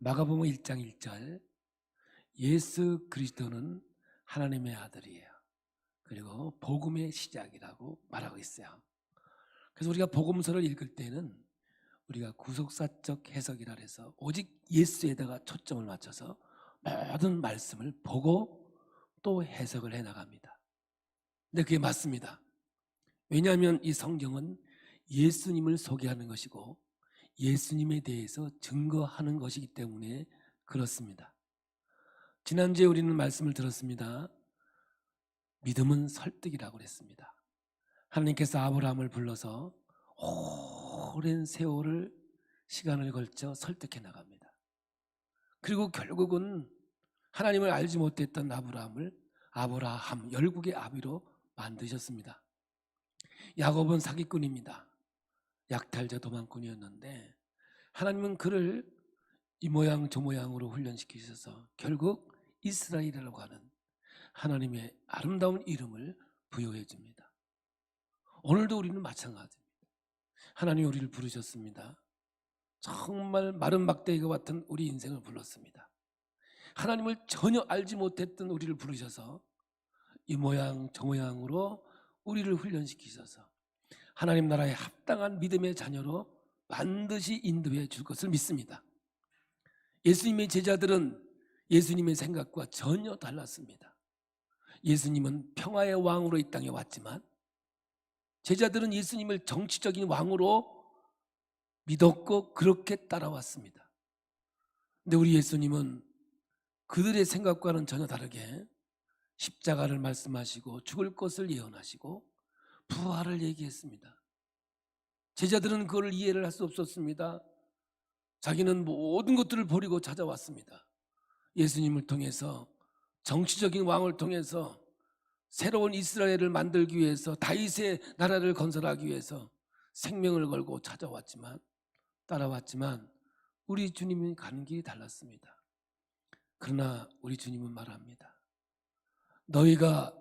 마가복음 1장 1절 예수 그리스도는 하나님의 아들이에요. 그리고 복음의 시작이라고 말하고 있어요. 그래서 우리가 복음서를 읽을 때는 우리가 구속사적 해석이라 해서 오직 예수에다가 초점을 맞춰서 모든 말씀을 보고 또 해석을 해나갑니다. 근데 그게 맞습니다. 왜냐하면 이 성경은 예수님을 소개하는 것이고 예수님에 대해서 증거하는 것이기 때문에 그렇습니다. 지난주에 우리는 말씀을 들었습니다. 믿음은 설득이라고 그랬습니다. 하나님께서 아브라함을 불러서 오랜 세월을 시간을 걸쳐 설득해 나갑니다. 그리고 결국은 하나님을 알지 못했던 아브라함을 아브라함 열국의 아비로 만드셨습니다. 야곱은 사기꾼입니다. 약탈자 도망꾼이었는데 하나님은 그를 이 모양 저 모양으로 훈련시키셔서 결국 이스라엘이라고 하는 하나님의 아름다운 이름을 부여해 줍니다. 오늘도 우리는 마찬가지입니다. 하나님이 우리를 부르셨습니다. 정말 마른 막대기와 같은 우리 인생을 불렀습니다. 하나님을 전혀 알지 못했던 우리를 부르셔서 이 모양 저 모양으로 우리를 훈련시키셔서 하나님 나라에 합당한 믿음의 자녀로 반드시 인도해 줄 것을 믿습니다. 예수님의 제자들은 예수님의 생각과 전혀 달랐습니다. 예수님은 평화의 왕으로 이 땅에 왔지만 제자들은 예수님을 정치적인 왕으로 믿었고 그렇게 따라왔습니다. 근데 우리 예수님은 그들의 생각과는 전혀 다르게 십자가를 말씀하시고 죽을 것을 예언하시고 부활을 얘기했습니다. 제자들은 그걸 이해를 할 수 없었습니다. 자기는 모든 것들을 버리고 찾아왔습니다. 예수님을 통해서 정치적인 왕을 통해서 새로운 이스라엘을 만들기 위해서 다윗의 나라를 건설하기 위해서 생명을 걸고 찾아왔지만 따라왔지만 우리 주님은 가는 길이 달랐습니다. 그러나 우리 주님은 말합니다. 너희가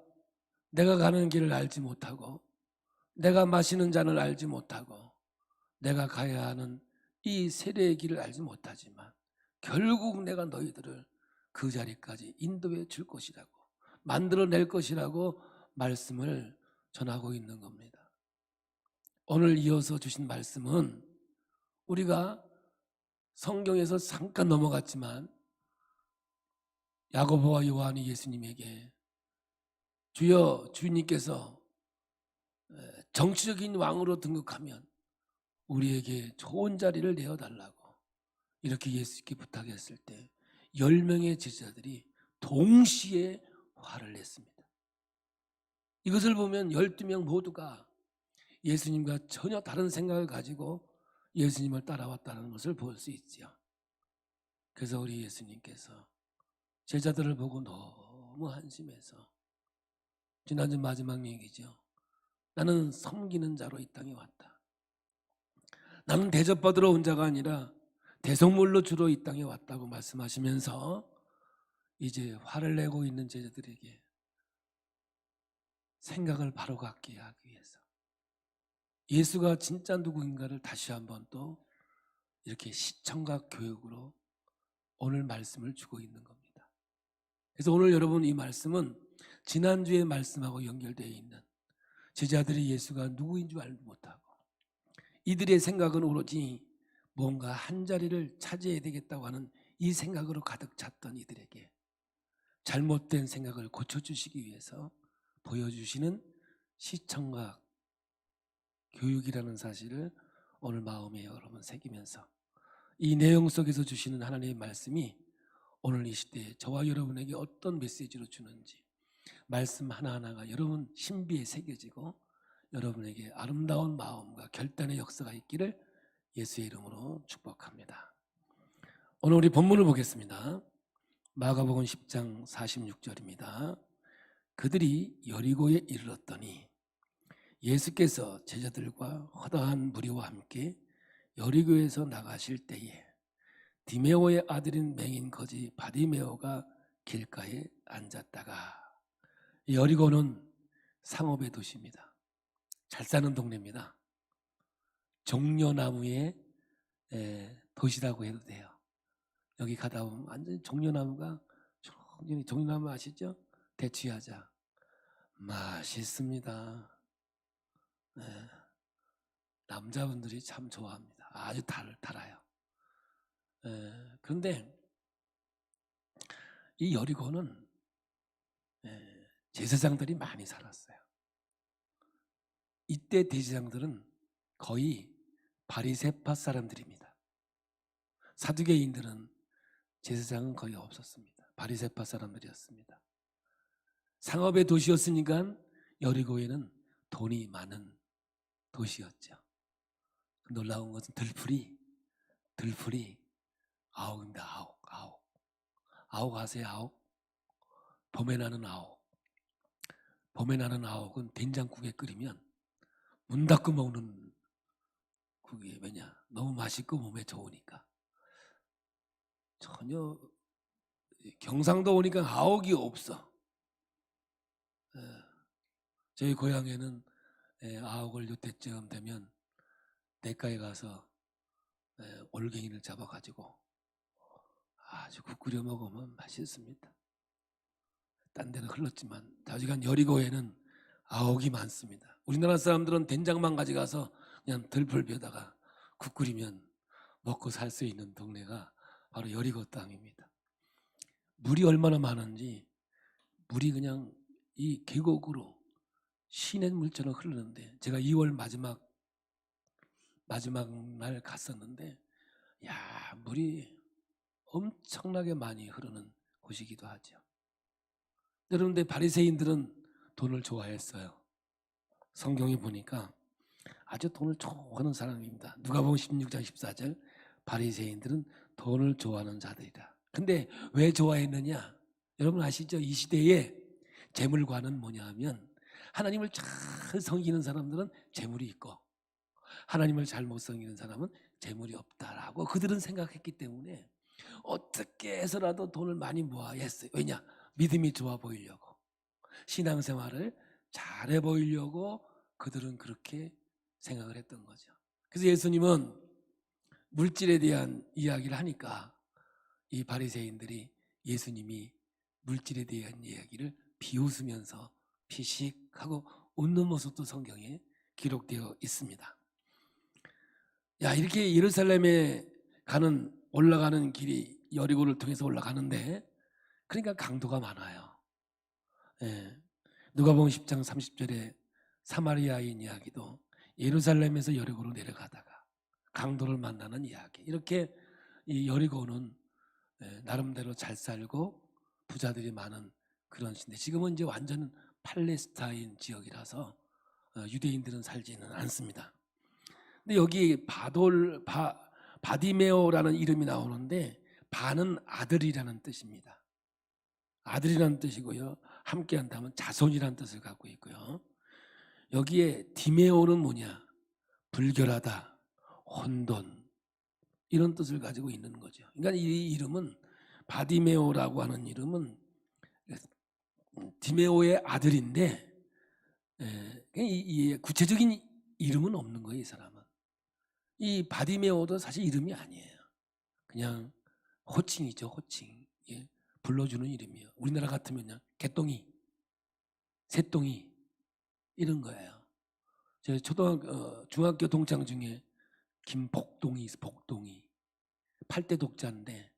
내가 가는 길을 알지 못하고 내가 마시는 잔을 알지 못하고 내가 가야 하는 이 세례의 길을 알지 못하지만 결국 내가 너희들을 그 자리까지 인도해 줄 것이라고 만들어낼 것이라고 말씀을 전하고 있는 겁니다. 오늘 이어서 주신 말씀은 우리가 성경에서 잠깐 넘어갔지만 야고보와 요한이 예수님에게 주여 주님께서 정치적인 왕으로 등극하면 우리에게 좋은 자리를 내어달라고 이렇게 예수께 부탁했을 때 10명의 제자들이 동시에 화를 냈습니다. 이것을 보면 12명 모두가 예수님과 전혀 다른 생각을 가지고 예수님을 따라왔다는 것을 볼 수 있죠. 그래서 우리 예수님께서 제자들을 보고 너무 한심해서 지난주 마지막 얘기죠. 나는 섬기는 자로 이 땅에 왔다. 나는 대접받으러 온 자가 아니라 대성물로 주로 이 땅에 왔다고 말씀하시면서 이제 화를 내고 있는 제자들에게 생각을 바로 갖게 하기 위해서 예수가 진짜 누구인가를 다시 한번 또 이렇게 시청각 교육으로 오늘 말씀을 주고 있는 겁니다. 그래서 오늘 여러분 이 말씀은 지난주의 말씀하고 연결되어 있는 제자들이 예수가 누구인 줄 알지 못하고 이들의 생각은 오로지 뭔가 한 자리를 차지해야 되겠다고 하는 이 생각으로 가득 찼던 이들에게 잘못된 생각을 고쳐주시기 위해서 보여주시는 시청각 교육이라는 사실을 오늘 마음에 여러분 새기면서 이 내용 속에서 주시는 하나님의 말씀이 오늘 이 시대에 저와 여러분에게 어떤 메시지로 주는지 말씀 하나하나가 여러분 신비에 새겨지고 여러분에게 아름다운 마음과 결단의 역사가 있기를 예수의 이름으로 축복합니다. 오늘 우리 본문을 보겠습니다. 마가복음 10장 46절입니다. 그들이 여리고에 이르렀더니 예수께서 제자들과 허다한 무리와 함께 여리고에서 나가실 때에 디메오의 아들인 맹인 거지 바디메오가 길가에 앉았다가 여리고는 상업의 도시입니다. 잘 사는 동네입니다. 종려나무의 도시라고 해도 돼요. 여기 가다 보면 완전히 종려나무가 종려나무 아시죠? 대추야자 맛있습니다. 네. 남자분들이 참 좋아합니다. 아주 달아요. 그런데 이 여리고는 제사장들이 많이 살았어요. 이때 대제사장들은 거의 바리새파 사람들입니다. 사두개인들은 제사장은 거의 없었습니다. 바리새파 사람들이었습니다. 상업의 도시였으니까 여리고에는 돈이 많은 도시였죠. 놀라운 것은 들풀이 아욱입니다. 아욱 아세요? 아욱? 봄에 나는 아욱은 된장국에 끓이면 문 닫고 먹는 국이에요. 왜냐? 너무 맛있고 몸에 좋으니까. 전혀 경상도 오니까 아욱이 없어. 저희 고향에는 아욱을 요때쯤 되면 냇가에 가서 올갱이를 잡아가지고 아주 국 끓여 먹으면 맛있습니다. 딴 데는 흘렀지만 자주간 여리고에는 아욱이 많습니다. 우리나라 사람들은 된장만 가져가서 그냥 들풀 벼다가 국 끓이면 먹고 살 수 있는 동네가 바로 여리고 땅입니다. 물이 얼마나 많은지 물이 그냥 이 계곡으로 시냇 물처럼 흐르는데 제가 2월 마지막 날 갔었는데 야 물이 엄청나게 많이 흐르는 곳이기도 하죠. 그런데 바리새인들은 돈을 좋아했어요. 성경에 보니까 아주 돈을 좋아하는 사람입니다. 누가복음 16장 14절 바리새인들은 돈을 좋아하는 자들이다. 근데 왜 좋아했느냐? 여러분 아시죠? 이 시대에 재물관은 뭐냐 하면 하나님을 잘 섬기는 사람들은 재물이 있고 하나님을 잘 못 섬기는 사람은 재물이 없다라고 그들은 생각했기 때문에 어떻게 해서라도 돈을 많이 모아야 했어요. 왜냐? 믿음이 좋아 보이려고 신앙생활을 잘해 보이려고 그들은 그렇게 생각을 했던 거죠. 그래서 예수님은 물질에 대한 이야기를 하니까 이 바리새인들이 예수님이 물질에 대한 이야기를 비웃으면서 피식하고 웃는 모습도 성경에 기록되어 있습니다. 야, 이렇게 예루살렘에 올라가는 길이 여리고를 통해서 올라가는데 그러니까 강도가 많아요. 누가복음 10장 30절에 사마리아인 이야기도 예루살렘에서 여리고로 내려가다가 강도를 만나는 이야기. 이렇게 이 여리고는 나름대로 잘 살고 부자들이 많은 그런 시대. 지금은 이제 완전 팔레스타인 지역이라서 유대인들은 살지는 않습니다. 근데 여기 바디메오라는 이름이 나오는데 바는 아들이라는 뜻입니다. 아들이라는 뜻이고요. 함께한다면 자손이라는 뜻을 갖고 있고요. 여기에 디메오는 뭐냐? 불결하다, 혼돈 이런 뜻을 가지고 있는 거죠. 그러니까 이 이름은 바디메오라고 하는 이름은 디메오의 아들인데 이 구체적인 이름은 없는 거예요. 이 사람은. 이 바디메오도 사실 이름이 아니에요. 그냥 호칭이죠. 호칭. 불러주는 이름이에요. 우리나라 같으면 개똥이, 새똥이 이런 거예요. 제 중학교 동창 중에 김복동이 있어. 복동이 8대 독자인데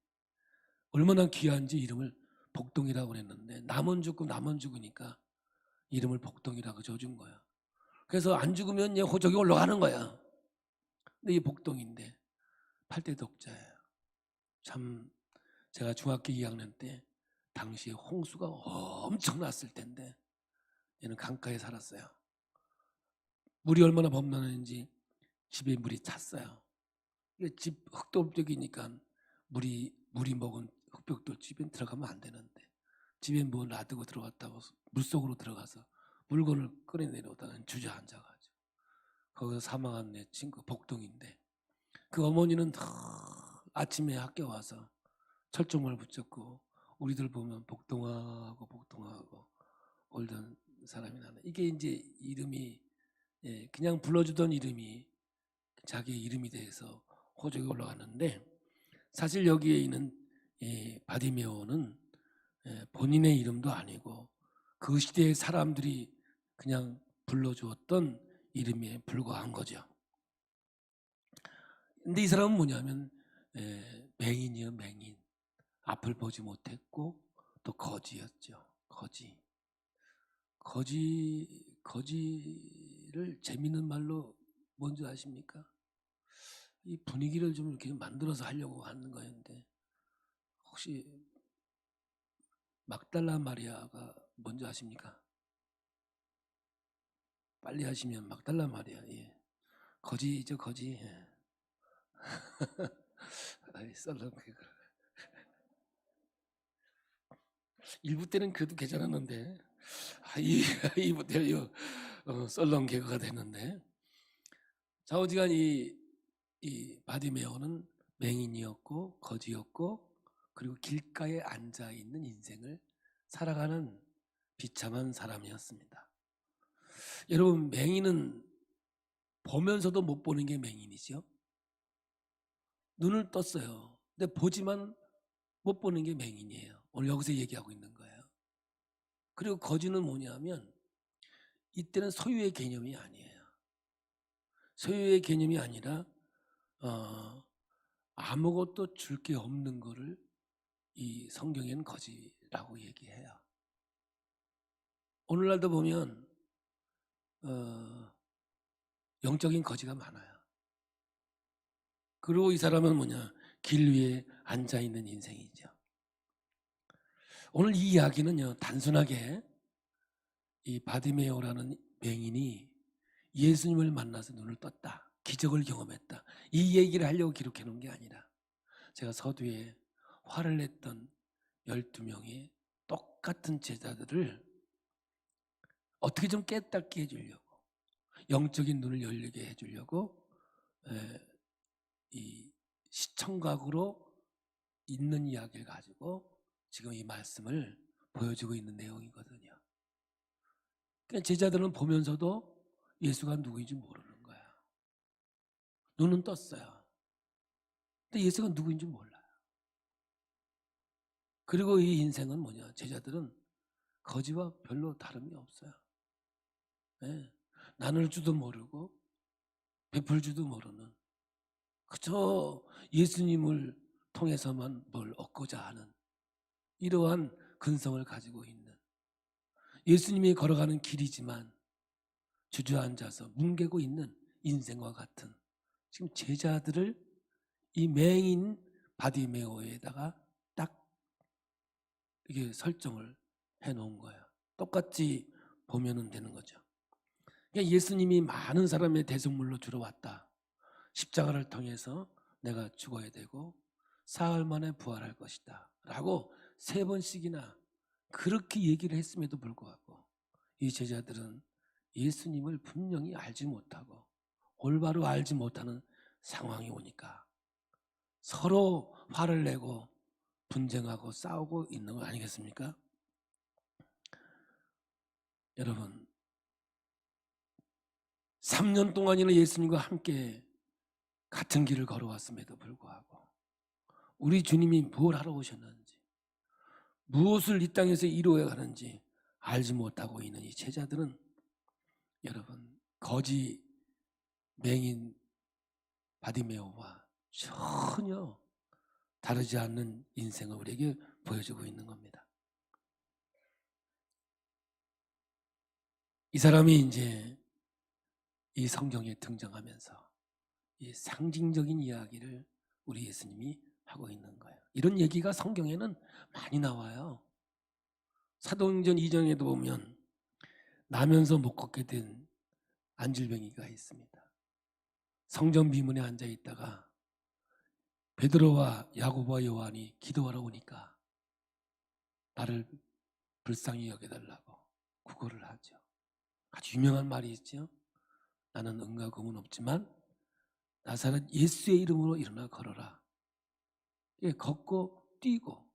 얼마나 귀한지 이름을 복동이라고 그랬는데 남은 죽으니까 이름을 복동이라고 줘준 거야. 그래서 안 죽으면 호적이 올라가는 거야. 근데 이 복동인데 8대 독자예요. 참 제가 중학교 2학년 때 당시에 홍수가 엄청 났을 텐데 얘는 강가에 살았어요. 물이 얼마나 범람했는지 집에 물이 찼어요. 집 흙돌벽이니까 물이 먹은 흙벽돌 집에 들어가면 안 되는데 집에 뭐 놔두고 들어갔다고 물속으로 들어가서 물건을 꺼내 내려오다가 주저앉아가지고 거기서 사망한 내 친구 복동인데 그 어머니는 아침에 학교 와서 철종을 붙였고 우리들 보면 복동하고 올던 사람이 나네. 이게 이제 이름이 그냥 불러주던 이름이 자기의 이름이 돼서 호적이 올라가는데 사실 여기에 있는 이 바디메오는 본인의 이름도 아니고 그 시대의 사람들이 그냥 불러주었던 이름에 불과한 거죠. 근데 이 사람은 뭐냐면 맹인이요, 맹인. 앞을 보지 못했고 또 거지였죠. 거지를 재밌는 말로 뭔지 아십니까? 이 분위기를 좀 이렇게 만들어서 하려고 하는 거였는데, 혹시 막달라 마리아가 뭔지 아십니까? 빨리 하시면 막달라 마리아. 예. 거지죠, 거지. 예. 아이, 썰렁. 1부 때는 그래도 괜찮았는데 2부 때는 썰렁 개그가 됐는데, 좌우지간 이 바디메오는 맹인이었고 거지였고 그리고 길가에 앉아 있는 인생을 살아가는 비참한 사람이었습니다. 여러분, 맹인은 보면서도 못 보는 게 맹인이죠. 눈을 떴어요. 근데 보지만 못 보는 게 맹인이에요. 오늘 여기서 얘기하고 있는 거예요. 그리고 거지는 뭐냐면 이때는 소유의 개념이 아니에요. 소유의 개념이 아니라 아무것도 줄 게 없는 거를 이 성경에는 거지라고 얘기해요. 오늘날도 보면 영적인 거지가 많아요. 그리고 이 사람은 뭐냐? 길 위에 앉아있는 인생이죠. 오늘 이 이야기는요, 단순하게 이 바디메오라는 맹인이 예수님을 만나서 눈을 떴다, 기적을 경험했다, 이 얘기를 하려고 기록해 놓은 게 아니라 제가 서두에 화를 냈던 12명의 똑같은 제자들을 어떻게 좀 깨닫게 해주려고, 영적인 눈을 열리게 해주려고 이 시청각으로 있는 이야기를 가지고 지금 이 말씀을 보여주고 있는 내용이거든요. 그러니까 제자들은 보면서도 예수가 누구인지 모르는 거야. 눈은 떴어요. 근데 예수가 누구인지 몰라요. 그리고 이 인생은 뭐냐? 제자들은 거지와 별로 다름이 없어요. 네. 나눌 줄도 모르고 베풀 줄도 모르는, 그저 예수님을 통해서만 뭘 얻고자 하는 이러한 근성을 가지고 있는, 예수님이 걸어가는 길이지만 주저앉아서 뭉개고 있는 인생과 같은 지금 제자들을 이 맹인 바디메오에다가 딱 이게 설정을 해놓은 거예요. 똑같이 보면 되는 거죠. 그러니까 예수님이 많은 사람의 대속물로 주러 왔다. 십자가를 통해서 내가 죽어야 되고 사흘 만에 부활할 것이다 라고 3번씩이나 그렇게 얘기를 했음에도 불구하고 이 제자들은 예수님을 분명히 알지 못하고 올바로 알지 못하는 상황이 오니까 서로 화를 내고 분쟁하고 싸우고 있는 거 아니겠습니까? 여러분, 3년 동안이나 예수님과 함께 같은 길을 걸어왔음에도 불구하고 우리 주님이 뭘 하러 오셨는지, 무엇을 이 땅에서 이루어야 하는지 알지 못하고 있는 이 제자들은 여러분, 거지 맹인 바디메오와 전혀 다르지 않는 인생을 우리에게 보여주고 있는 겁니다. 이 사람이 이제 이 성경에 등장하면서 이 상징적인 이야기를 우리 예수님이 하고 있는 거예요. 이런 얘기가 성경에는 많이 나와요. 사도행전 2장에도 보면 나면서 못 걷게 된 안질뱅이가 있습니다. 성전 비문에 앉아 있다가 베드로와 야고보와 요한이 기도하러 오니까 나를 불쌍히 여겨달라고 구걸을 하죠. 아주 유명한 말이 있죠. 나는 은과 금은 없지만 나사렛 예수의 이름으로 일어나 걸어라. 예, 걷고 뛰고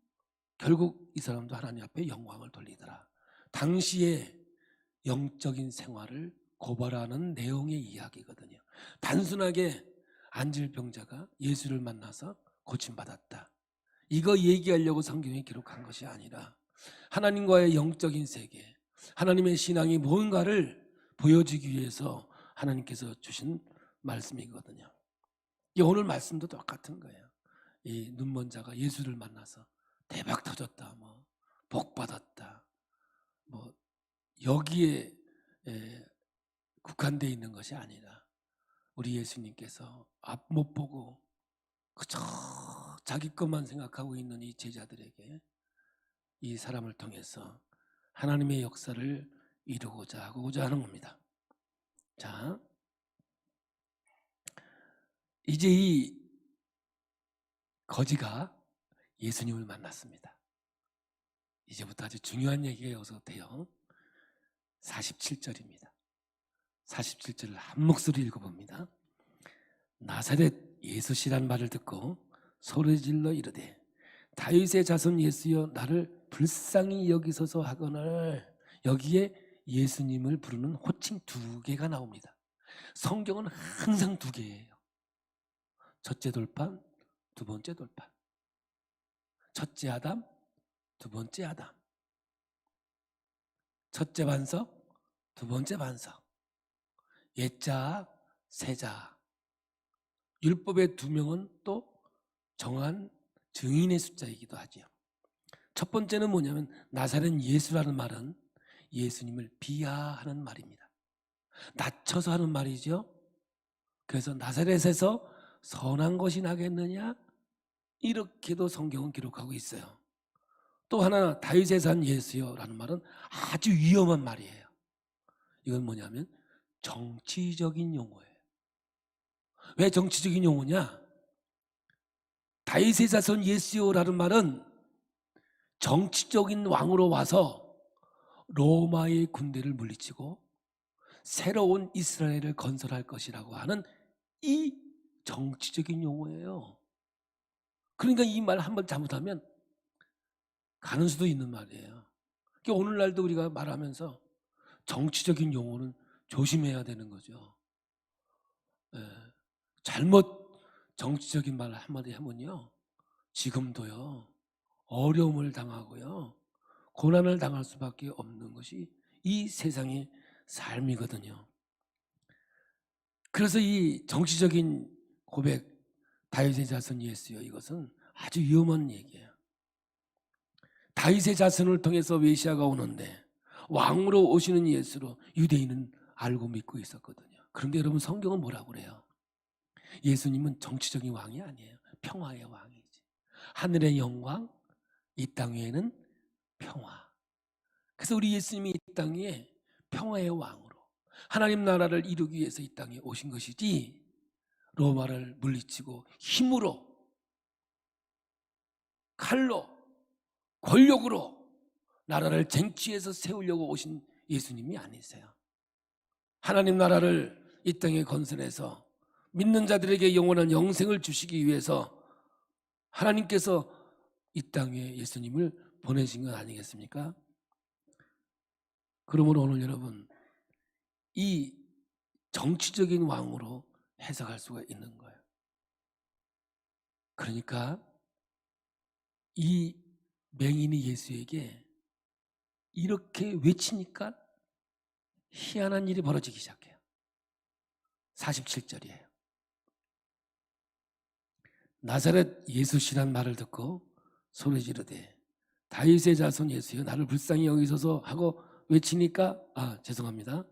결국 이 사람도 하나님 앞에 영광을 돌리더라. 당시의 영적인 생활을 고발하는 내용의 이야기거든요. 단순하게 안질병자가 예수를 만나서 고침받았다, 이거 얘기하려고 성경에 기록한 것이 아니라 하나님과의 영적인 세계, 하나님의 신앙이 뭔가를 보여주기 위해서 하나님께서 주신 말씀이거든요. 이 오늘 말씀도 똑같은 거예요. 이 눈먼 자가 예수를 만나서 대박 터졌다, 뭐 복 받았다, 뭐 여기에 국한되어 있는 것이 아니라 우리 예수님께서 앞 못 보고 그저 자기 것만 생각하고 있는 이 제자들에게 이 사람을 통해서 하나님의 역사를 이루고자 하고자 하는 겁니다. 자, 이제 이 거지가 예수님을 만났습니다. 이제부터 아주 중요한 얘기가 여기서 돼요. 47절입니다. 47절을 한 목소리 읽어봅니다. 나사렛 예수시란 말을 듣고 소리질러 이르되 다윗의 자손 예수여 나를 불쌍히 여기소서 하거늘. 여기에 예수님을 부르는 호칭 두 개가 나옵니다. 성경은 항상 두 개예요. 첫째 돌판, 두 번째 돌판. 첫째 아담, 두 번째 아담. 첫째 반석, 두 번째 반석. 옛자, 새자. 율법의 두 명은 또 정한 증인의 숫자이기도 하지요. 첫 번째는 뭐냐면 나사렛 예수라는 말은 예수님을 비하하는 말입니다. 낮춰서 하는 말이죠. 그래서 나사렛에서 선한 것이 나겠느냐? 이렇게도 성경은 기록하고 있어요. 또 하나 다윗의 산 예수여라는 말은 아주 위험한 말이에요. 이건 뭐냐면 정치적인 용어예요. 왜 정치적인 용어냐? 다윗의 자손 예수여라는 말은 정치적인 왕으로 와서 로마의 군대를 물리치고 새로운 이스라엘을 건설할 것이라고 하는 이 정치적인 용어예요. 그러니까 이 말 한번 잘못하면 가는 수도 있는 말이에요. 그러니까 오늘날도 우리가 말하면서 정치적인 용어는 조심해야 되는 거죠. 잘못 정치적인 말 한마디 하면요, 지금도요 어려움을 당하고요 고난을 당할 수밖에 없는 것이 이 세상의 삶이거든요. 그래서 이 정치적인 고백, 다윗의 자손 예수여, 이것은 아주 위험한 얘기예요. 다윗의 자손을 통해서 메시아가 오는데 왕으로 오시는 예수로 유대인은 알고 믿고 있었거든요. 그런데 여러분, 성경은 뭐라고 그래요? 예수님은 정치적인 왕이 아니에요. 평화의 왕이지. 하늘의 영광, 이 땅 위에는 평화. 그래서 우리 예수님이 이 땅 위에 평화의 왕으로 하나님 나라를 이루기 위해서 이 땅에 오신 것이지, 로마를 물리치고 힘으로, 칼로, 권력으로 나라를 쟁취해서 세우려고 오신 예수님이 아니세요. 하나님 나라를 이 땅에 건설해서 믿는 자들에게 영원한 영생을 주시기 위해서 하나님께서 이 땅에 예수님을 보내신 건 아니겠습니까? 그러므로 오늘 여러분, 이 정치적인 왕으로 해석할 수가 있는 거예요. 그러니까 이 맹인이 예수에게 이렇게 외치니까 희한한 일이 벌어지기 시작해요. 47절이에요. 나사렛 예수시란 말을 듣고 소리 지르되 다윗의 자손 예수여 나를 불쌍히 여기소서 하고 외치니까, 죄송합니다,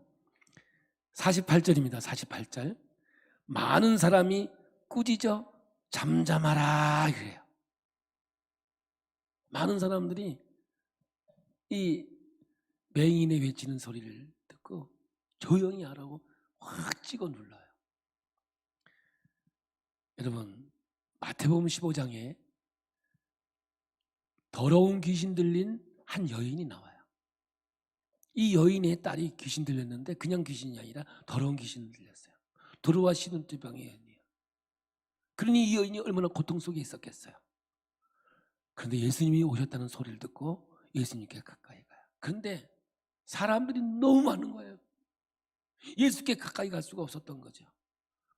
48절입니다. 48절. 많은 사람이 꾸짖어 잠잠하라 이래요. 많은 사람들이 이 맹인의 외치는 소리를 듣고 조용히 하라고 확 찍어 눌러요. 여러분, 마태복음 15장에 더러운 귀신 들린 한 여인이 나와요. 이 여인의 딸이 귀신 들렸는데 그냥 귀신이 아니라 더러운 귀신을 들렸어요. 도로와 시돈병의 여인이에요. 그러니 이 여인이 얼마나 고통 속에 있었겠어요. 그런데 예수님이 오셨다는 소리를 듣고 예수님께 가까이 가요. 그런데 사람들이 너무 많은 거예요. 예수께 가까이 갈 수가 없었던 거죠.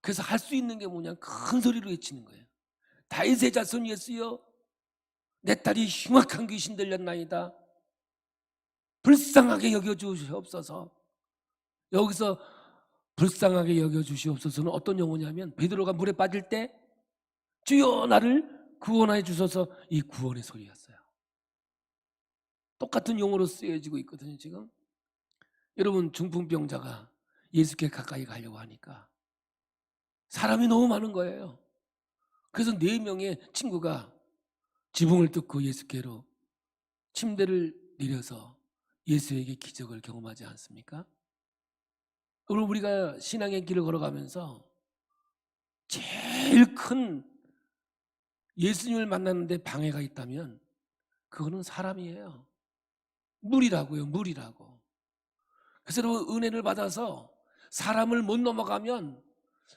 그래서 할 수 있는 게 뭐냐, 큰 소리로 외치는 거예요. 다윗의 자손 예수여 내 딸이 흉악한 귀신 들렸나이다. 불쌍하게 여겨주시옵소서. 여기서 불쌍하게 여겨주시옵소서는 어떤 용어냐면 베드로가 물에 빠질 때 주여 나를 구원해 주소서, 이 구원의 소리였어요. 똑같은 용어로 쓰여지고 있거든요. 지금 여러분, 중풍병자가 예수께 가까이 가려고 하니까 사람이 너무 많은 거예요. 그래서 4명의 친구가 지붕을 뚫고 예수께로 침대를 내려서 예수에게 기적을 경험하지 않습니까? 그럼 우리가 신앙의 길을 걸어가면서 제일 큰 예수님을 만나는데 방해가 있다면 그거는 사람이에요. 물이라고요, 물이라고. 그래서 여러분, 은혜를 받아서 사람을 못 넘어가면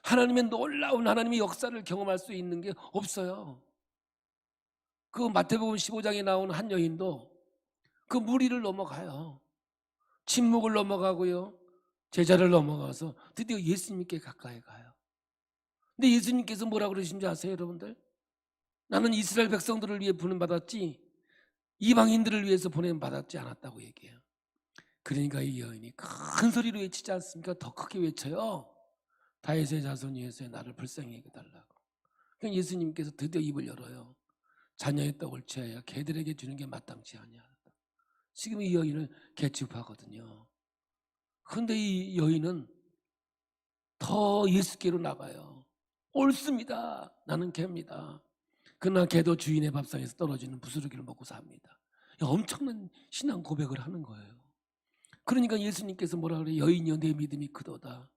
하나님의 놀라운 하나님의 역사를 경험할 수 있는 게 없어요. 그 마태복음 15장에 나오는 한 여인도 그 무리를 넘어가요. 침묵을 넘어가고요, 제자를 넘어가서 드디어 예수님께 가까이 가요. 근데 예수님께서 뭐라고 그러신지 아세요, 여러분들? 나는 이스라엘 백성들을 위해 부름받았지 이방인들을 위해서 보냄받았지 않았다고 얘기해요. 그러니까 이 여인이 큰 소리로 외치지 않습니까? 더 크게 외쳐요. 다윗의 자손 예수의 나를 불쌍히 여겨달라고. 그러니까 예수님께서 드디어 입을 열어요. 자녀의 떡을 취하여 개들에게 주는 게 마땅치 아니하다. 지금 이 여인을 개취급하거든요. 그런데 이 여인은 더 예수께로 나가요. 옳습니다. 나는 개입니다. 그러나 개도 주인의 밥상에서 떨어지는 부스러기를 먹고 삽니다. 엄청난 신앙 고백을 하는 거예요. 그러니까 예수님께서 뭐라 그래요? 여인이여 내 믿음이 크도다.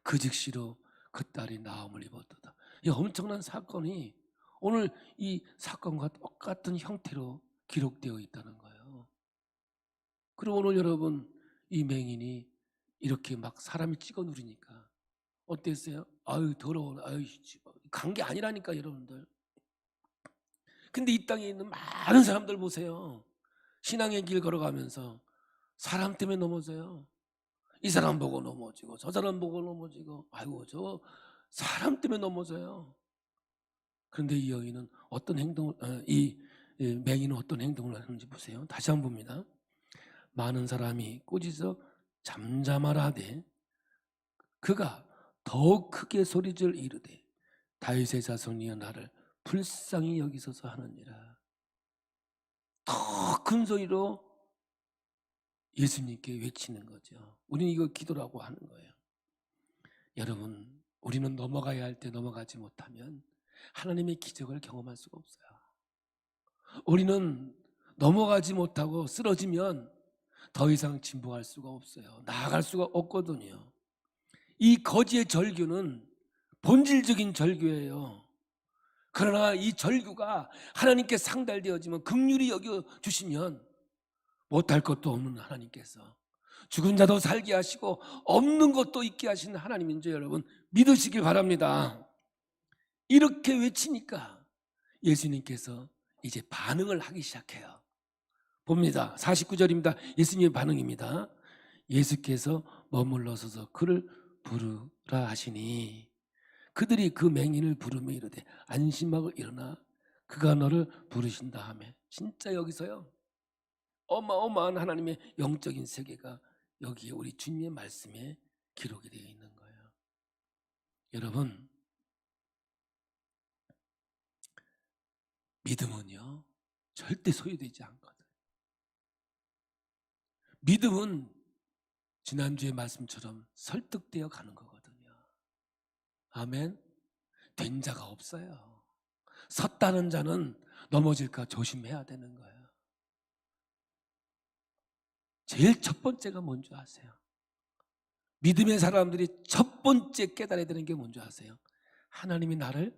그 즉시로 그 딸이 나음을 입었도다. 이 엄청난 사건이 오늘 이 사건과 똑같은 형태로 기록되어 있다는 거예요. 그럼 오늘 여러분, 이 맹인이 이렇게 막 사람이 찍어 누르니까 어땠어요? 아유 더러워, 아유 간 게 아니라니까 여러분들. 근데 이 땅에 있는 많은 사람들 보세요. 신앙의 길 걸어가면서 사람 때문에 넘어져요. 이 사람 보고 넘어지고 저 사람 보고 넘어지고, 아이고 저 사람 때문에 넘어져요. 그런데 이 여인은 어떤 행동을, 이 맹인은 어떤 행동을 하는지 보세요. 다시 한번 봅니다. 많은 사람이 꾸짖어 잠잠하라 하되 그가 더욱 크게 소리질 이르되 다윗의 자손이여 나를 불쌍히 여기소서 하느니라. 더 큰 소리로 예수님께 외치는 거죠. 우리는 이거 기도라고 하는 거예요. 여러분, 우리는 넘어가야 할 때 넘어가지 못하면 하나님의 기적을 경험할 수가 없어요. 우리는 넘어가지 못하고 쓰러지면 더 이상 진보할 수가 없어요. 나아갈 수가 없거든요. 이 거지의 절규는 본질적인 절규예요. 그러나 이 절규가 하나님께 상달되어지면, 긍휼히 여겨주시면 못할 것도 없는 하나님께서 죽은 자도 살게 하시고 없는 것도 있게 하시는 하나님인 줄 여러분 믿으시길 바랍니다. 이렇게 외치니까 예수님께서 이제 반응을 하기 시작해요. 봅니다. 49절입니다. 예수님의 반응입니다. 예수께서 머물러 서서 그를 부르라 하시니 그들이 그 맹인을 부르며 이르되 안심하고 일어나 그가 너를 부르신다 하며, 진짜 여기서요 어마어마한 하나님의 영적인 세계가 여기에 우리 주님의 말씀에 기록이 되어 있는 거예요. 여러분, 믿음은요 절대 소유되지 않거든. 믿음은 지난주의 말씀처럼 설득되어 가는 거거든요. 아멘. 된 자가 없어요. 섰다는 자는 넘어질까 조심해야 되는 거예요. 제일 첫 번째가 뭔지 아세요? 믿음의 사람들이 첫 번째 깨달아야 되는 게 뭔지 아세요? 하나님이 나를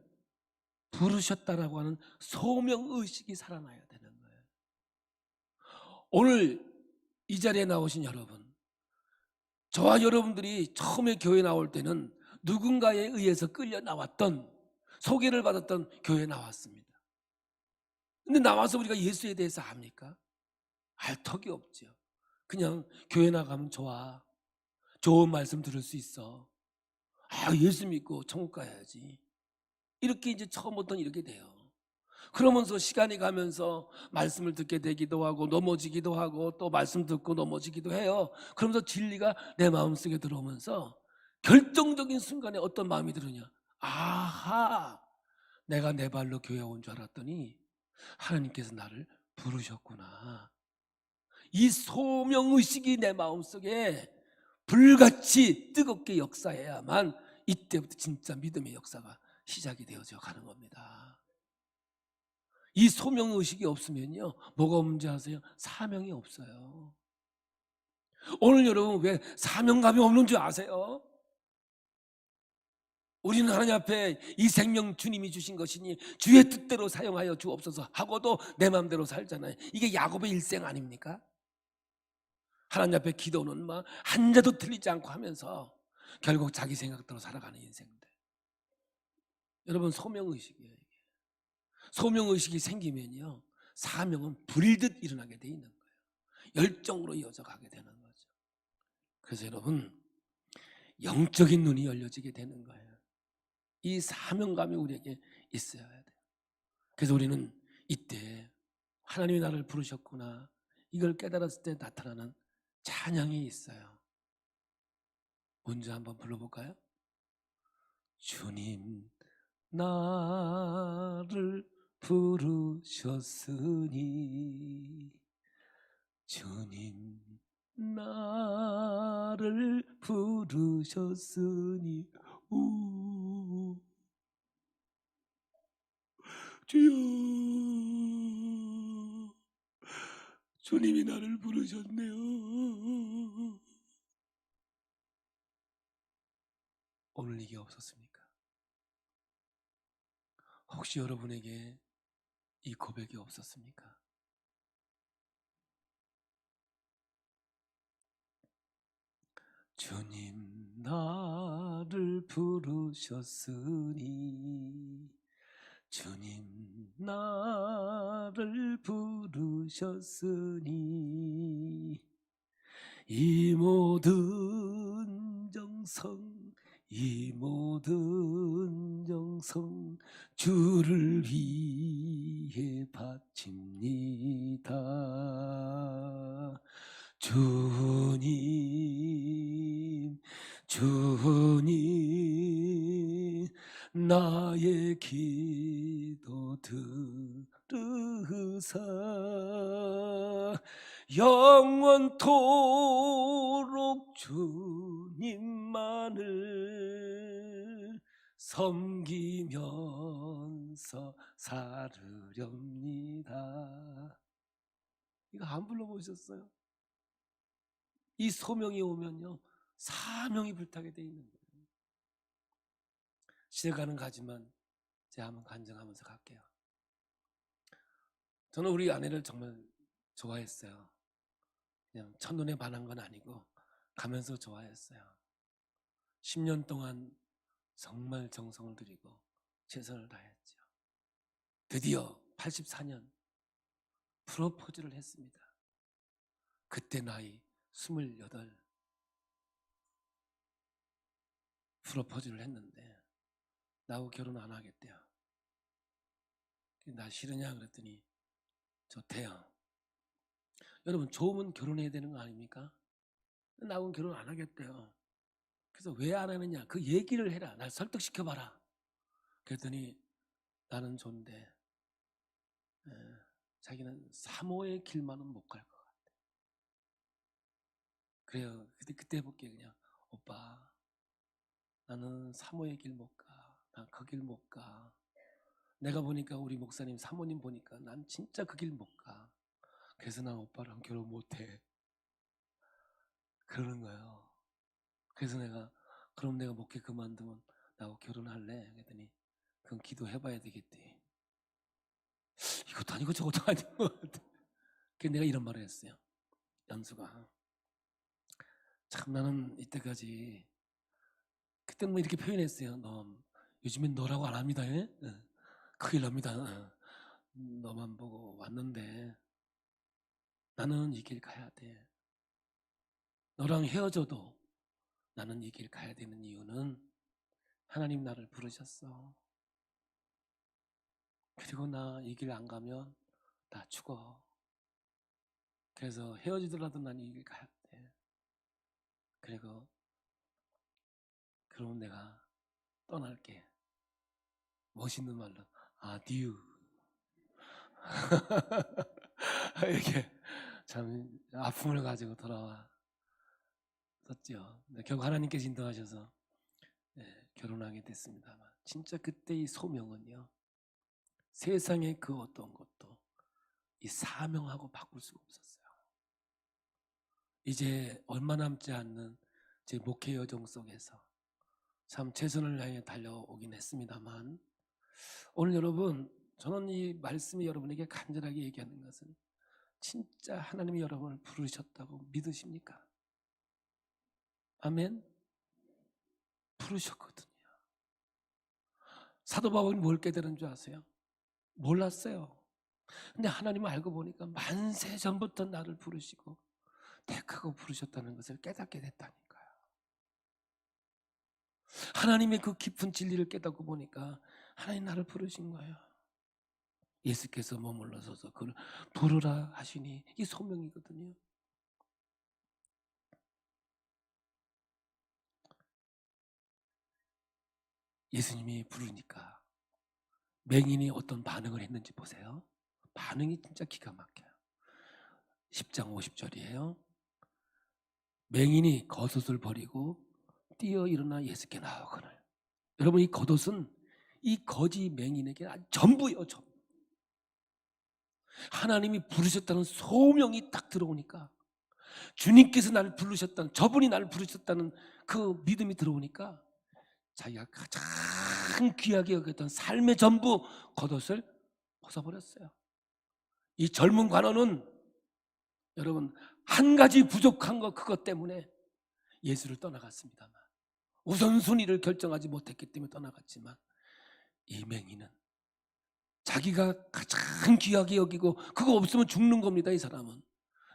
부르셨다라고 하는 소명의식이 살아나야 되는 거예요. 오늘 이 자리에 나오신 여러분, 저와 여러분들이 처음에 교회 나올 때는 누군가에 의해서 끌려 나왔던, 소개를 받았던 교회에 나왔습니다. 근데 나와서 우리가 예수에 대해서 압니까? 알 턱이 없죠. 그냥 교회 나가면 좋아, 좋은 말씀 들을 수 있어, 예수 믿고 천국 가야지, 이렇게 이제 처음부터 이렇게 돼요. 그러면서 시간이 가면서 말씀을 듣게 되기도 하고 넘어지기도 하고 또 말씀 듣고 넘어지기도 해요. 그러면서 진리가 내 마음속에 들어오면서 결정적인 순간에 어떤 마음이 드느냐, 아하, 내가 내 발로 교회 온 줄 알았더니 하나님께서 나를 부르셨구나. 이 소명의식이 내 마음속에 불같이 뜨겁게 역사해야만 이때부터 진짜 믿음의 역사가 시작이 되어져 가는 겁니다. 이 소명의식이 없으면요, 뭐가 문제 아세요? 사명이 없어요. 오늘 여러분 왜 사명감이 없는 줄 아세요? 우리는 하나님 앞에 이 생명 주님이 주신 것이니 주의 뜻대로 사용하여 주옵소서 하고도 내 마음대로 살잖아요. 이게 야곱의 일생 아닙니까? 하나님 앞에 기도는 막 한자도 틀리지 않고 하면서 결국 자기 생각대로 살아가는 인생들. 여러분, 소명의식이에요. 소명의식이 생기면요, 사명은 불일듯 일어나게 돼 있는 거예요. 열정으로 이어져가게 되는 거죠. 그래서 여러분, 영적인 눈이 열려지게 되는 거예요. 이 사명감이 우리에게 있어야 돼요. 그래서 우리는 이때 하나님이 나를 부르셨구나, 이걸 깨달았을 때 나타나는 찬양이 있어요. 먼저 한번 불러볼까요? 주님 나를 부르셨으니, 주님 나를 부르셨으니, 우 주여, 주님이 나를 부르셨네요. 오늘 이게 없었습니까? 혹시 여러분에게 이 고백이 없었습니까? 주님 나를 부르셨으니, 주님 나를 부르셨으니, 이 모든 정성, 이 모든 정성 주를 위해 바칩니다. 주님, 주님, 나의 기도 들으사 영원토록 주님만을 섬기면서 살으렵니다. 이거 안 불러보셨어요? 이 소명이 오면요, 사명이 불타게 돼 있는 거예요. 시대가는 가지만 제가 한번 간증하면서 갈게요. 저는 우리 아내를 정말 좋아했어요. 그냥 첫눈에 반한 건 아니고 가면서 좋아했어요. 10년 동안 정말 정성을 들이고 최선을 다했죠. 드디어 84년 프로포즈를 했습니다. 그때 나이 28. 프로포즈를 했는데 나하고 결혼 안 하겠대요. 나 싫으냐 그랬더니 좋대요. 여러분, 좋으면 결혼해야 되는 거 아닙니까? 나하고는 결혼 안 하겠대요. 그래서 왜 안 하느냐, 그 얘기를 해라, 날 설득시켜봐라. 그랬더니 나는 좋은데 자기는 사모의 길만은 못 갈 것 같아. 그래요. 그때 해볼게. 그냥 오빠, 나는 사모의 길 못 가. 난 그 길 못 가. 내가 보니까 우리 목사님 사모님 보니까 난 진짜 그 길 못 가. 그래서 난 오빠랑 결혼 못 해. 그러는 거예요. 그래서 내가, 그럼 내가 목회 그만두면 나하고 결혼할래? 그랬더니 그건 기도해봐야 되겠대. 이것도 아니고 저것도 아닌 것 같아. 그래서 내가 이런 말을 했어요. 연수가, 참 나는 이때까지, 그때는 뭐 이렇게 표현했어요. 너 요즘엔 너라고 안 합니다. 예? 큰일 납니다. 너만 보고 왔는데 나는 이 길 가야 돼. 너랑 헤어져도 나는 이 길 가야 되는 이유는 하나님 나를 부르셨어. 그리고 나 이 길 안 가면 나 죽어. 그래서 헤어지더라도 난 이 길 가야 돼. 그리고 그럼 내가 떠날게. 멋있는 말로 아디유. 이렇게 참 아픔을 가지고 돌아왔었죠. 결국 하나님께서 인도하셔서 결혼하게 됐습니다만, 진짜 그때 이 소명은요, 세상의 그 어떤 것도 이 사명하고 바꿀 수가 없었어요. 이제 얼마 남지 않는 제 목회 여정 속에서 참 최선을 다해 달려오긴 했습니다만, 오늘 여러분, 저는 이 말씀이 여러분에게 간절하게 얘기하는 것은, 진짜 하나님이 여러분을 부르셨다고 믿으십니까? 아멘. 부르셨거든요. 사도 바울이 뭘 깨달은 줄 아세요? 몰랐어요. 근데 하나님을 알고 보니까 만세 전부터 나를 부르시고 택하고 부르셨다는 것을 깨닫게 됐다니까요. 하나님의 그 깊은 진리를 깨닫고 보니까 하나님 나를 부르신 거예요. 예수께서 머물러 서서 그를 부르라 하시니, 이 소명이거든요. 예수님이 부르니까 맹인이 어떤 반응을 했는지 보세요. 반응이 진짜 기가 막혀요. 10장 50절이에요. 맹인이 겉옷을 버리고 뛰어 일어나 예수께 나아가거늘. 여러분, 이 겉옷은 이 거지 맹인에게 전부예요. 전부. 하나님이 부르셨다는 소명이 딱 들어오니까, 주님께서 나를 부르셨다는, 저분이 나를 부르셨다는 그 믿음이 들어오니까 자기가 가장 귀하게 여겼던 삶의 전부 겉옷을 벗어버렸어요. 이 젊은 관원은 여러분 한 가지 부족한 거, 그것 때문에 예수를 떠나갔습니다만, 우선순위를 결정하지 못했기 때문에 떠나갔지만, 이 맹인은 자기가 가장 귀하게 여기고 그거 없으면 죽는 겁니다. 이 사람은.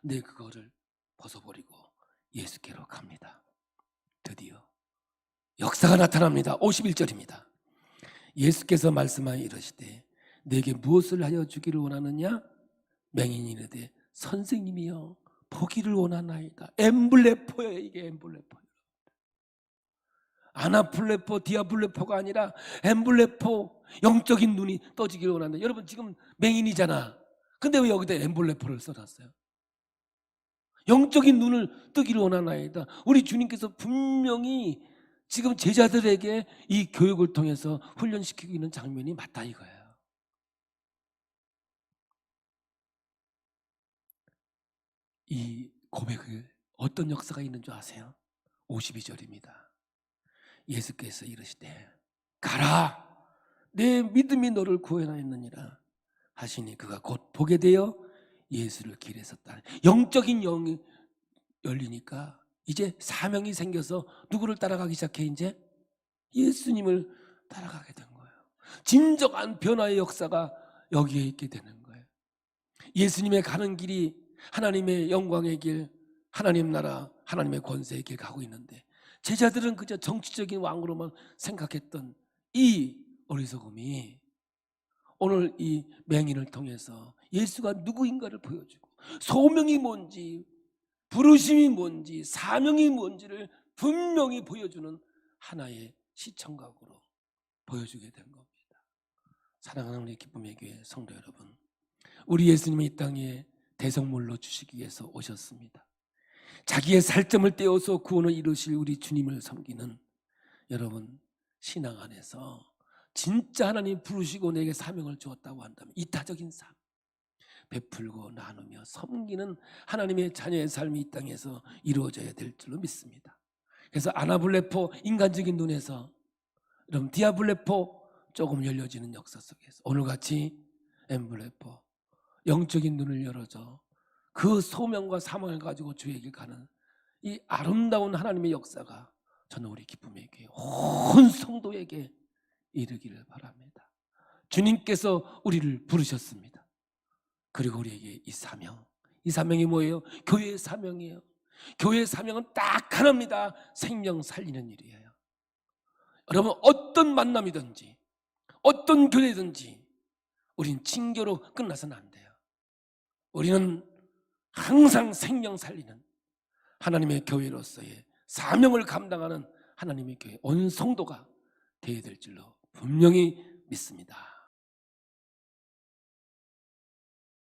근데 그거를 벗어버리고 예수께로 갑니다. 드디어 역사가 나타납니다. 51절입니다. 예수께서 말씀하여 이르시되 내게 무엇을 하여 주기를 원하느냐? 맹인이 이르되 선생님이여 보기를 원하나이다. 엠블레포예요. 이게 엠블레포예요. 아나플레포, 디아블레포가 아니라 엠블레포, 영적인 눈이 떠지기를 원한다. 여러분, 지금 맹인이잖아. 근데 왜 여기다 엠블레포를 써놨어요? 영적인 눈을 뜨기를 원하나이다. 우리 주님께서 분명히 지금 제자들에게 이 교육을 통해서 훈련시키고 있는 장면이 맞다 이거예요. 이 고백을 어떤 역사가 있는 줄 아세요? 52절입니다. 예수께서 이르시되 가라, 내 믿음이 너를 구원하였느니라 하시니 그가 곧 보게 되어 예수를 길에서 따라. 영적인 영이 열리니까 이제 사명이 생겨서 누구를 따라가기 시작해? 이제 예수님을 따라가게 된 거예요. 진정한 변화의 역사가 여기에 있게 되는 거예요. 예수님의 가는 길이 하나님의 영광의 길, 하나님 나라, 하나님의 권세의 길 가고 있는데, 제자들은 그저 정치적인 왕으로만 생각했던 이 어리석음이 오늘 이 맹인을 통해서 예수가 누구인가를 보여주고, 소명이 뭔지, 부르심이 뭔지, 사명이 뭔지를 분명히 보여주는 하나의 시청각으로 보여주게 된 겁니다. 사랑하는 우리 기쁨의 교회 성도 여러분, 우리 예수님이 이 땅에 대성물로 주시기 위해서 오셨습니다. 자기의 살점을 떼어서 구원을 이루실 우리 주님을 섬기는 여러분, 신앙 안에서 진짜 하나님 부르시고 내게 사명을 주었다고 한다면 이타적인 삶, 베풀고 나누며 섬기는 하나님의 자녀의 삶이 이 땅에서 이루어져야 될 줄로 믿습니다. 그래서 아나블레포, 인간적인 눈에서 여러분 디아블레포 조금 열려지는 역사 속에서 오늘같이 엠블레포, 영적인 눈을 열어줘 그 소명과 사명을 가지고 주에게 가는 이 아름다운 하나님의 역사가 저는 우리 기쁨의 교회 온 성도에게 이르기를 바랍니다. 주님께서 우리를 부르셨습니다. 그리고 우리에게 이 사명이 뭐예요? 교회의 사명이에요. 교회의 사명은 딱 하나입니다. 생명 살리는 일이에요. 여러분, 어떤 만남이든지 어떤 교회든지 우린 징계로 끝나서는 안 돼요. 우리는 항상 생명 살리는 하나님의 교회로서의 사명을 감당하는 하나님의 교회 온 성도가 되어야 될 줄로 분명히 믿습니다.